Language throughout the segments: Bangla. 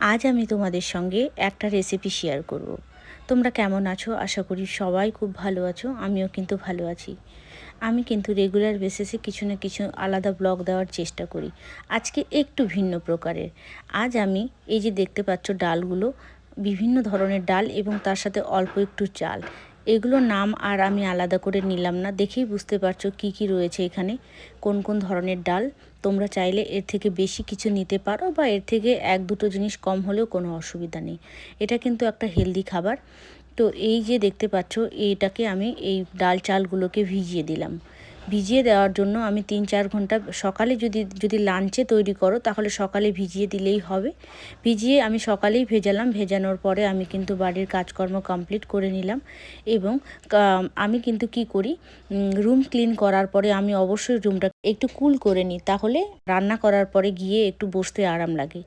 আজ আমি তোমাদের সঙ্গে একটা রেসিপি শেয়ার করব। তোমরা কেমন আছো? আশা করি সবাই খুব ভালো আছো। আমিও কিন্তু ভালো আছি। আমি কিন্তু রেগুলার বেসিসে কিছু না কিছু আলাদা ব্লগ দেওয়ার চেষ্টা করি। আজকে একটু ভিন্ন প্রকারের। আজ আমি এই যে দেখতে পাচ্ছ ডালগুলো, বিভিন্ন ধরনের ডাল এবং তার সাথে অল্প একটু চাল, এগুলোর নাম আর আমি আলাদা করে নিলাম না, দেখেই বুঝতে পারছো কি কি রয়েছে এখানে, কোন কোন ধরনের ডাল। তোমরা চাইলে এর থেকে বেশি কিছু নিতে পারো বা এর থেকে এক দুটো জিনিস কম হলেও কোনো অসুবিধা নেই। এটা কিন্তু একটা হেলদি খাবার। তো এই যে দেখতে পাচ্ছ, এইটাকে আমি এই ডাল চালগুলোকে ভিজিয়ে দিলাম। ভিজিয়ে দেওয়ার জন্য আমি 3-4 ঘন্টা, সকালে যদি লাঞ্চে তৈরি করো তাহলে সকালে ভিজিয়ে দিলেই হবে। ভিজিয়ে আমি সকালেই ভেজালাম। ভেজানোর পরে আমি কিন্তু বাড়ির কাজকর্ম কমপ্লিট করে নিলাম। এবং আমি কিন্তু কি করি, রুম ক্লিন করার পরে আমি অবশ্যই রুমটা একটু কুল করে নিই, তাহলে রান্না করার পরে গিয়ে একটু বসতে আরাম লাগে।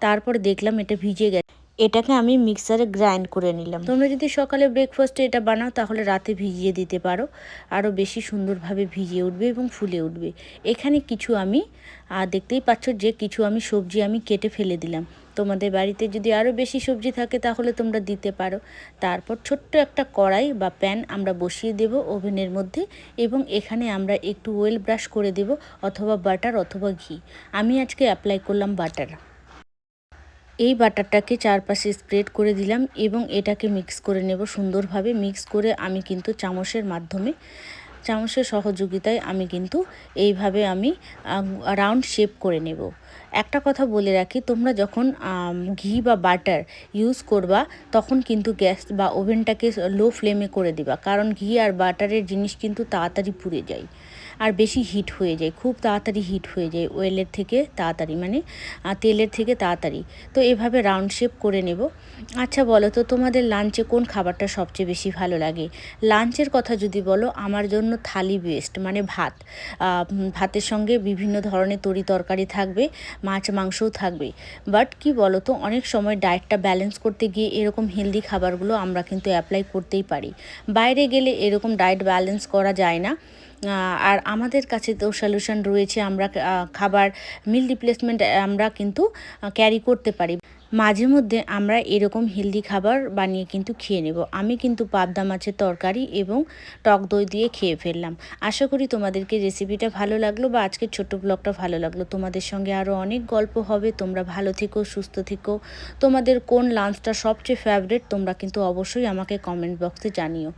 তারপরে দেখলাম এটা ভিজে গেছে, এটাকে আমি মিক্সারে গ্রাইন্ড করে নিলাম। তোমরা যদি সকালে ব্রেকফাস্টে এটা বানাও তাহলে রাতে ভিজিয়ে দিতে পারো, আরও বেশি সুন্দরভাবে ভিজিয়ে উঠবে এবং ফুলে উঠবে। এখানে কিছু আমি দেখতেই পাচ্ছ যে কিছু আমি সবজি আমি কেটে ফেলে দিলাম। তোমাদের বাড়িতে যদি আরও বেশি সবজি থাকে তাহলে তোমরা দিতে পারো। তারপর ছোট্ট একটা কড়াই বা প্যান আমরা বসিয়ে দেব ওভেনের মধ্যে, এবং এখানে আমরা একটু অয়েল ব্রাশ করে দেব, অথবা বাটার অথবা ঘি। আমি আজকে অ্যাপ্লাই করলাম বাটার। এই বাটারটাকে চারপাশে স্প্রেড করে দিলাম এবং এটাকে মিক্স করে নেব সুন্দরভাবে। মিক্স করে আমি কিন্তু চামচের মাধ্যমে, চামচের সহযোগিতায় আমি কিন্তু এইভাবে আমি রাউন্ড শেপ করে নেব। একটা কথা বলে রাখি, তোমরা যখন ঘি বা বাটার ইউজ করবা তখন কিন্তু গ্যাস বা ওভেনটাকে লো ফ্লেমে করে দিবা, কারণ ঘি আর বাটারের জিনিস কিন্তু তাড়াতাড়ি পুড়ে যায় আর বেশি হিট হয়ে যায়, খুব তাড়াতাড়ি হিট হয়ে যায় অয়েলের থেকে তাড়াতাড়ি, মানে তেলের থেকে তাড়াতাড়ি। তো এভাবে রাউন্ড শেপ করে নেব। আচ্ছা বলো তো, তোমাদের লাঞ্চে কোন খাবারটা সবচেয়ে বেশি ভালো লাগে? লাঞ্চের কথা যদি বলো, আমার জন্য থালি বেস্ট, মানে ভাত। ভাতের সঙ্গে বিভিন্ন ধরনের তরি তরকারি থাকবে, মাছ মাংসও থাকবে। বাট কি বলো তো, অনেক সময় ডায়েটটা ব্যালেন্স করতে গিয়ে এরকম হেলদি খাবারগুলো আমরা কিন্তু অ্যাপ্লাই করতেই পারি। বাইরে গেলে এরকম ডায়েট ব্যালেন্স করা যায় না। আর আমাদের কাছে তো সলিউশন রয়েছে, আমরা খাবার মিল রিপ্লেসমেন্ট আমরা কিন্তু ক্যারি করতে পারি। মাঝে মধ্যে আমরা এরকম হেলদি খাবার বানিয়ে কিন্তু খেয়ে নেব। আমি কিন্তু পাবদা মাছের তরকারি এবং টক দই দিয়ে খেয়ে ফেললাম। আশা করি তোমাদেরকে রেসিপিটা ভালো লাগলো বা আজকের ছোট্ট ব্লগটা ভালো লাগলো। তোমাদের সঙ্গে আরও অনেক গল্প হবে। তোমরা ভালো থেকো, সুস্থ থেকো। তোমাদের কোন লাঞ্চটা সবচেয়ে ফেভারিট তোমরা কিন্তু অবশ্যই আমাকে কমেন্ট বক্সে জানিও।